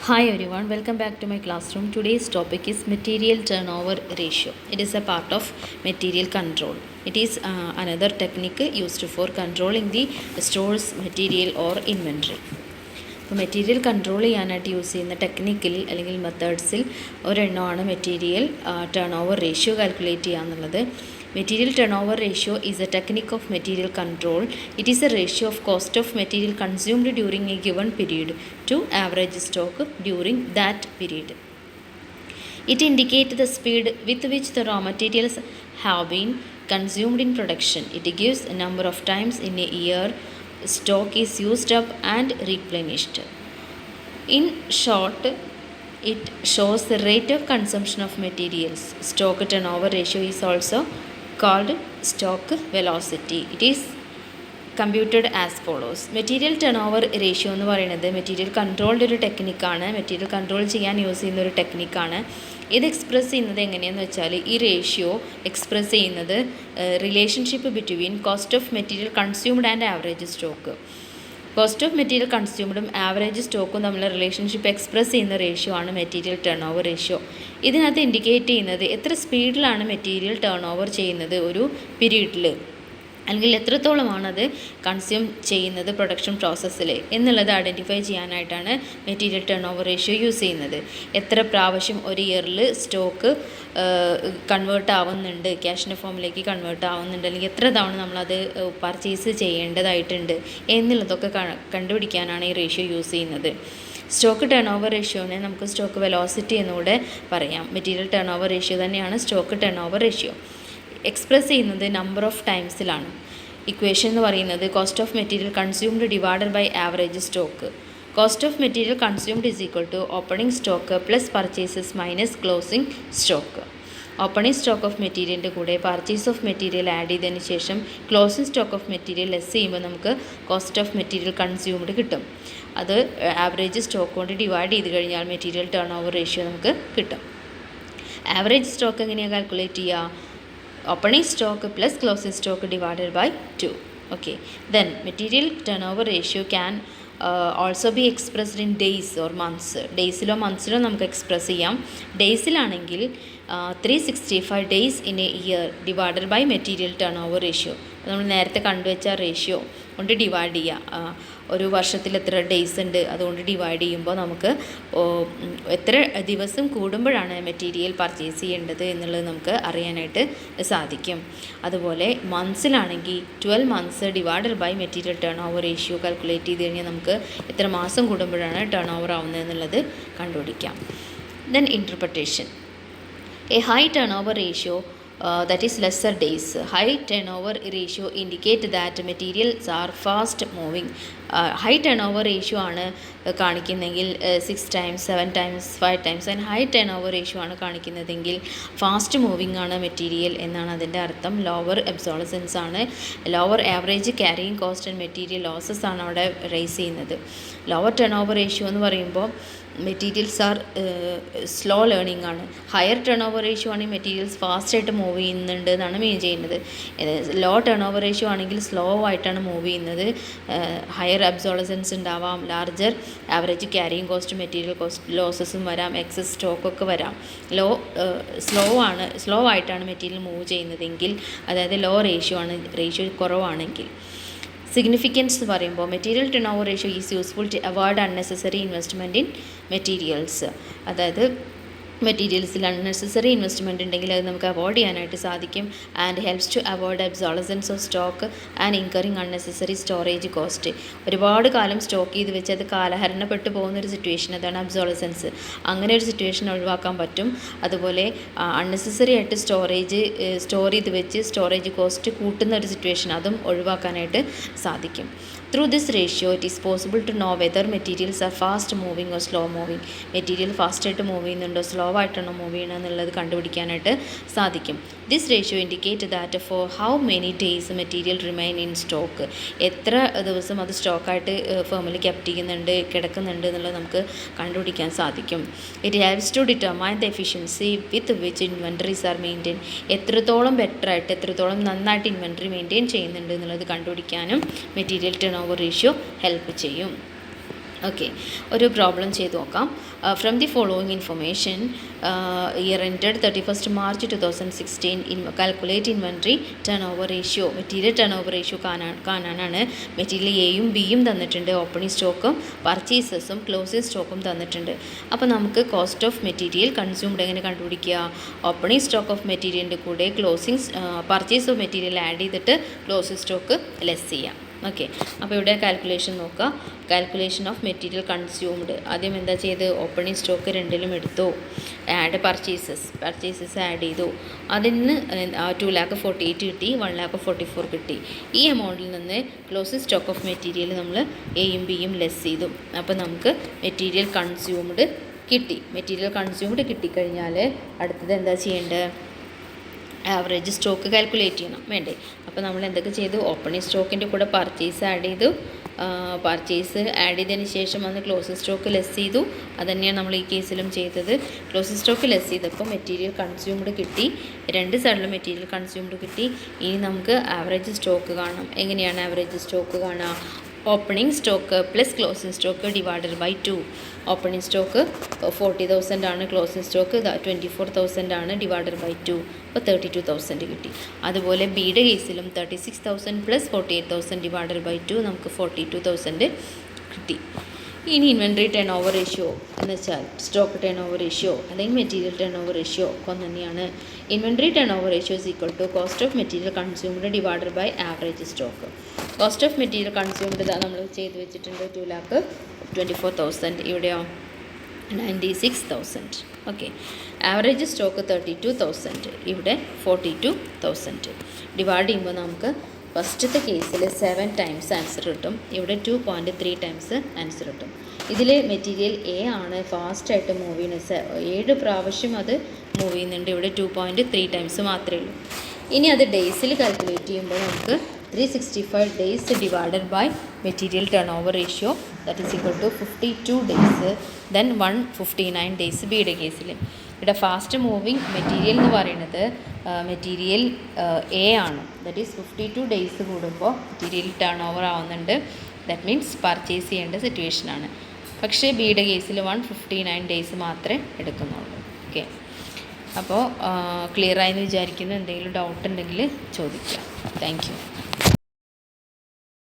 Hi everyone, welcome back to my classroom. Today's topic is material turnover ratio. It is a part of material control. It is another technique used for controlling the store's material or inventory. ഇപ്പോൾ material control ചെയ്യാനായിട്ട് use ചെയ്യുന്ന ടെക്നിക്കിൽ അല്ലെങ്കിൽ മെത്തേഡ്സിൽ ഒരെണ്ണമാണ് material turn over ratio calculate ചെയ്യുക എന്നുള്ളത്. Material turnover ratio is a technique of material control. It is a ratio of cost of material consumed during a given period to average stock during that period. It indicates the speed with which the raw materials have been consumed in production. It gives a number of times in a year stock is used up and replenished. In short, it shows the rate of consumption of materials. Stock turnover ratio is also called stock velocity. It is computed as follows. Material turn over ratio എന്ന് പറയുന്നത് material കൺട്രോളിൻ്റെ ഒരു ടെക്നിക്കാണ്. Material control ചെയ്യാൻ use ചെയ്യുന്ന ഒരു ടെക്നിക്കാണ്. ഇത് എക്സ്പ്രസ് ചെയ്യുന്നത് എങ്ങനെയാണെന്ന് വെച്ചാൽ ഈ റേഷ്യോ എക്സ്പ്രസ് ചെയ്യുന്നത് relationship between cost of material consumed and average stock. Cost of material കൺസ്യൂംഡും ആവറേജ് സ്റ്റോക്കും തമ്മിലുള്ള റിലേഷൻഷിപ്പ് എക്സ്പ്രസ് ചെയ്യുന്ന റേഷ്യോ ആണ് മെറ്റീരിയൽ ടേൺ ഓവർ റേഷ്യോ. ഇതിനകത്ത് ഇൻഡിക്കേറ്റ് ചെയ്യുന്നത് എത്ര സ്പീഡിലാണ് മെറ്റീരിയൽ ടേൺ ഓവർ ചെയ്യുന്നത് ഒരു പീരീഡിൽ, അല്ലെങ്കിൽ എത്രത്തോളമാണത് കൺസ്യൂം ചെയ്യുന്നത് പ്രൊഡക്ഷൻ പ്രോസസ്സിൽ എന്നുള്ളത് ഐഡൻറ്റിഫൈ ചെയ്യാനായിട്ടാണ് material turn over ratio use ചെയ്യുന്നത്. എത്ര പ്രാവശ്യം ഒരു ഇയറിൽ സ്റ്റോക്ക് കൺവേർട്ട് ആവുന്നുണ്ട്, ക്യാഷിൻ്റെ ഫോമിലേക്ക് കൺവേർട്ട് ആവുന്നുണ്ട്, അല്ലെങ്കിൽ എത്ര തവണ നമ്മളത് പർച്ചേസ് ചെയ്യേണ്ടതായിട്ടുണ്ട് എന്നുള്ളതൊക്കെ കണ്ടുപിടിക്കാനാണ് ഈ റേഷ്യോ യൂസ് ചെയ്യുന്നത്. സ്റ്റോക്ക് ടേൺ ഓവർ റേഷ്യോനെ നമുക്ക് സ്റ്റോക്ക് വെലോസിറ്റി എന്നുകൂടെ പറയാം. മെറ്റീരിയൽ ടേൺ ഓവർ റേഷ്യോ തന്നെയാണ് stock turn over ratio. Express ചെയ്യുന്നത് നമ്പർ ഓഫ് ടൈംസിലാണ്. ഇക്വേഷൻ എന്ന് പറയുന്നത് cost of material consumed divided by average stock. Cost of material consumed is equal to opening stock plus purchases minus closing stock. Opening stock of മെറ്റീരിയലിൻ്റെ കൂടെ purchase of material add ചെയ്തതിന് ശേഷം closing stock of material less ചെയ്യുമ്പോൾ നമുക്ക് cost of material consumed കിട്ടും. അത് average stock കൊണ്ട് divide ചെയ്ത് കഴിഞ്ഞാൽ മെറ്റീരിയൽ ടേൺ ഓവർ റേഷ്യോ നമുക്ക് കിട്ടും. ആവറേജ് സ്റ്റോക്ക് എങ്ങനെയാണ് കാൽക്കുലേറ്റ് ചെയ്യുക? Opening stock plus closing stock divided by 2. Okay, then material turnover ratio can also be expressed in days or months. ഡേയ്സിലോ മന്ത്സിലോ നമുക്ക് എക്സ്പ്രസ് ചെയ്യാം. ഡേയ്സിലാണെങ്കിൽ 365 days in a year divided by material turn over ratio. നമ്മൾ നേരത്തെ കണ്ടുവച്ച ratio കൊണ്ട് divide ചെയ്യുക. ഒരു വർഷത്തിൽ എത്ര ഡേയ്സ് ഉണ്ട് അതുകൊണ്ട് ഡിവൈഡ് ചെയ്യുമ്പോൾ നമുക്ക് എത്ര ദിവസം കൂടുമ്പോഴാണ് മെറ്റീരിയൽ പർച്ചേസ് ചെയ്യേണ്ടത് എന്നുള്ളത് നമുക്ക് അറിയാനായിട്ട് സാധിക്കും. അതുപോലെ മന്ത്സിലാണെങ്കിൽ 12 months divided by material turn over ratio calculate ചെയ്ത് കഴിഞ്ഞാൽ നമുക്ക് എത്ര മാസം കൂടുമ്പോഴാണ് ടേൺ ഓവർ ആവുന്നത് എന്നുള്ളത് കണ്ടുപിടിക്കാം. Then interpretation. A high turnover ratio that is lesser days. High turnover ratio indicate that materials are fast moving. High turnover ratio ആണ് കാണിക്കുന്നതെങ്കിൽ 6 times 7 times 5 times and high turnover ratio ആണ് കാണിക്കുന്നതെങ്കിൽ fast moving ആണ് material എന്നാണ് അതിൻ്റെ അർത്ഥം. Lower obsolescence ആണ്, lower average carrying cost and material losses ആണ് അവിടെ raise ചെയ്യുന്നത്. ലോവർ ടേൺ ഓവർ റേഷ്യോ എന്ന് പറയുമ്പോൾ മെറ്റീരിയൽസ് ആർ സ്ലോ ലേണിംഗ് ആണ്. ഹയർ ടേൺ ഓവർ റേഷ്യോ ആണെങ്കിൽ മെറ്റീരിയൽസ് ഫാസ്റ്റായിട്ട് മൂവ് ചെയ്യുന്നുണ്ട് എന്നാണ് മീൻ ചെയ്യുന്നത്. ലോ ടേൺ ഓവർ റേഷ്യോ ആണെങ്കിൽ സ്ലോ ആയിട്ടാണ് മൂവ് ചെയ്യുന്നത്. ഹയർ അബ്സോളസൻസ് ഉണ്ടാവാം, larger average carrying cost material cost ലോസസും വരാം, എക്സസ് സ്റ്റോക്കൊക്കെ വരാം. സ്ലോ ആയിട്ടാണ് മെറ്റീരിയൽ മൂവ് ചെയ്യുന്നതെങ്കിൽ, അതായത് ലോ റേഷ്യോ കുറവാണെങ്കിൽ. സിഗ്നിഫിക്കൻസ് എന്ന് പറയുമ്പോൾ material turn over ratio is useful to avoid unnecessary investment in materials. അതായത് മെറ്റീരിയൽസിൽ അൺനെസസറി ഇൻവെസ്റ്റ്മെൻറ്റ് ഉണ്ടെങ്കിൽ അത് നമുക്ക് അവോയ്ഡ് ചെയ്യാനായിട്ട് സാധിക്കും. And helps to avoid obsolescence of stock and incurring unnecessary storage cost. ഒരുപാട് കാലം സ്റ്റോക്ക് ചെയ്ത് വെച്ച് അത് കാലഹരണപ്പെട്ടു പോകുന്നൊരു സിറ്റുവേഷൻ, അതാണ് അബ്സോളസൻസ്. അങ്ങനെ ഒരു സിറ്റുവേഷൻ ഒഴിവാക്കാൻ പറ്റും. അതുപോലെ അൺനെസസറി ആയിട്ട് സ്റ്റോർ ചെയ്ത് വെച്ച് സ്റ്റോറേജ് കോസ്റ്റ് കൂട്ടുന്ന ഒരു സിറ്റുവേഷൻ, അതും ഒഴിവാക്കാനായിട്ട് സാധിക്കും. Through this ratio, it is possible to know whether materials are fast moving or slow moving. Material ഫാസ്റ്റായിട്ട് മൂവ് ചെയ്യുന്നുണ്ടോ സ്ലോ ആയിട്ടാണോ മൂവ് ചെയ്യണം എന്നുള്ളത് കണ്ടുപിടിക്കാനായിട്ട് സാധിക്കും. This ratio indicate that for how many days material remain in stock. എത്ര ദിവസം അത് സ്റ്റോക്കായിട്ട് ഫേമിൽ കെപ്റ്റ് ചെയ്യുന്നുണ്ട്, കിടക്കുന്നുണ്ട് എന്നുള്ളത് നമുക്ക് കണ്ടുപിടിക്കാൻ സാധിക്കും. It helps to determine the efficiency with which inventories are maintain. എത്രത്തോളം ബെറ്ററായിട്ട് എത്രത്തോളം നന്നായിട്ട് ഇൻവെൻറ്ററി മെയിൻറ്റെയിൻ ചെയ്യുന്നുണ്ട് എന്നുള്ളത് കണ്ടുപിടിക്കാനും material turn over ratio help ചെയ്യും. ഓക്കെ, ഒരു പ്രോബ്ലം ചെയ്ത് നോക്കാം. From the following information, year ended 31st March 2016, calculate inventory turn over ratio. Material turn over ratio കാണാനാണ്. മെറ്റീരിയൽ എയും ബിയും തന്നിട്ടുണ്ട്, ഓപ്പണിംഗ് സ്റ്റോക്കും പർച്ചേസസും ക്ലോസിംഗ് സ്റ്റോക്കും തന്നിട്ടുണ്ട്. അപ്പോൾ നമുക്ക് കോസ്റ്റ് ഓഫ് മെറ്റീരിയൽ കൺസ്യൂംഡ് എങ്ങനെ കണ്ടുപിടിക്കുക? ഓപ്പണിംഗ് സ്റ്റോക്ക് ഓഫ് മെറ്റീരിയലിൻ്റെ കൂടെ പർച്ചേസ് ഓഫ് മെറ്റീരിയൽ ആഡ് ചെയ്തിട്ട് ക്ലോസിംഗ് സ്റ്റോക്ക് ലെസ് ചെയ്യാം. ഓക്കെ, അപ്പോൾ ഇവിടെ കാൽക്കുലേഷൻ നോക്കുക. Calculation of material consumed. ആദ്യം എന്താ ചെയ്ത്? ഓപ്പണിംഗ് സ്റ്റോക്ക് രണ്ടിലും എടുത്തു, ആഡ് പർച്ചേസസ് ആഡ് ചെയ്തു. അതിൽ നിന്ന് 2,48,000 കിട്ടി, 1,44,000 കിട്ടി. ഈ എമൗണ്ടിൽ നിന്ന് ക്ലോസിംഗ് സ്റ്റോക്ക് ഓഫ് മെറ്റീരിയൽ നമ്മൾ എയും ബിയും ലെസ് ചെയ്തു. അപ്പോൾ നമുക്ക് മെറ്റീരിയൽ കൺസ്യൂംഡ് കിട്ടി. മെറ്റീരിയൽ കൺസ്യൂംഡ് കിട്ടിക്കഴിഞ്ഞാൽ അടുത്തത് എന്താ ചെയ്യേണ്ടത്? ആവറേജ് സ്റ്റോക്ക് കാൽക്കുലേറ്റ് ചെയ്യണം, വേണ്ടേ? അപ്പോൾ നമ്മൾ എന്തൊക്കെ ചെയ്തു? ഓപ്പണിംഗ് സ്റ്റോക്കിൻ്റെ കൂടെ പർച്ചേസ് ആഡ് ചെയ്തു. പർച്ചേസ് ആഡ് ചെയ്തതിന് ശേഷം വന്ന് ക്ലോസിംഗ് സ്റ്റോക്ക് ലെസ് ചെയ്തു. അതുതന്നെയാണ് നമ്മൾ ഈ കേസിലും ചെയ്തത്. ക്ലോസിംഗ് സ്റ്റോക്ക് ലെസ് ചെയ്തപ്പോൾ മെറ്റീരിയൽ കൺസ്യൂംഡ് കിട്ടി. രണ്ട് സൈഡിലും മെറ്റീരിയൽ കൺസ്യൂംഡ് കിട്ടി. ഇനി നമുക്ക് ആവറേജ് സ്റ്റോക്ക് കാണാം. എങ്ങനെയാണ് ആവറേജ് സ്റ്റോക്ക് കാണുക? Opening stock plus closing stock divided by 2. Opening stock 40,000 ആണ്, ക്ലോസിംഗ് സ്റ്റോക്ക് 24,000 ആണ്, ഡിവൈഡഡ് ബൈ 2. അപ്പോൾ 32,000 കിട്ടി. അതുപോലെ ബിയുടെ കേസിലും 36,000 പ്ലസ് 48,000 ഡിവൈഡഡ് ബൈ 2 നമുക്ക് 42,000 കിട്ടി. ഇനി ഇൻവെൻട്രി ടേൺ ഓവർ റേഷ്യോ എന്ന് വെച്ചാൽ സ്റ്റോക്ക് ടേൺ ഓവർ റേഷ്യോ അല്ലെങ്കിൽ മെറ്റീരിയൽ ടേൺ ഓവർ റേഷ്യോ ഒക്കെ തന്നെയാണ്. Inventory turn over ratio is equal to cost of material consumed divided by average stock. Cost of material consumed നമ്മൾ ചെയ്ത് വെച്ചിട്ടുണ്ട് 2,24,000. ഇവിടെയോ 96,000. Okay, average stock 32,000, ഇവിടെ 42,000. ഡിവൈഡ് ചെയ്യുമ്പോൾ നമുക്ക് ഫസ്റ്റത്തെ കേസിൽ 7 ടൈംസ് ആൻസർ കിട്ടും, ഇവിടെ 2.3 ടൈംസ് ആൻസർ കിട്ടും. ഇതിൽ മെറ്റീരിയൽ എ ആണ് ഫാസ്റ്റായിട്ട് മൂവ് ചെയ്യുന്നത്, 7 പ്രാവശ്യം അത് മൂവ് ചെയ്യുന്നുണ്ട്. ഇവിടെ 2.3 ടൈംസ് മാത്രമേ ഉള്ളൂ. ഇനി അത് ഡേയ്സിൽ കാൽക്കുലേറ്റ് ചെയ്യുമ്പോൾ നമുക്ക് 365 days divided by material turn over ratio that is equal to 52 days, then 159 days ബിയുടെ കേസിൽ. ഇവിടെ ഫാസ്റ്റ് മൂവിങ് മെറ്റീരിയൽ എന്ന് പറയുന്നത് മെറ്റീരിയൽ എ ആണ്. ദാറ്റ് ഈസ് 52 ഡേയ്സ് കൂടുമ്പോൾ മെറ്റീരിയൽ ടേൺ ഓവർ ആവുന്നുണ്ട്. ദാറ്റ് മീൻസ് പർച്ചേസ് ചെയ്യേണ്ട സിറ്റുവേഷനാണ്. പക്ഷേ ബിയുടെ കേസിൽ 159 ഡേയ്സ് മാത്രമേ എടുക്കുന്നുള്ളൂ. ഓക്കെ, അപ്പോൾ ക്ലിയർ ആയെന്ന് വിചാരിക്കുന്നു. എന്തെങ്കിലും ഡൗട്ട് ഉണ്ടെങ്കിൽ ചോദിക്കാം. Thank you.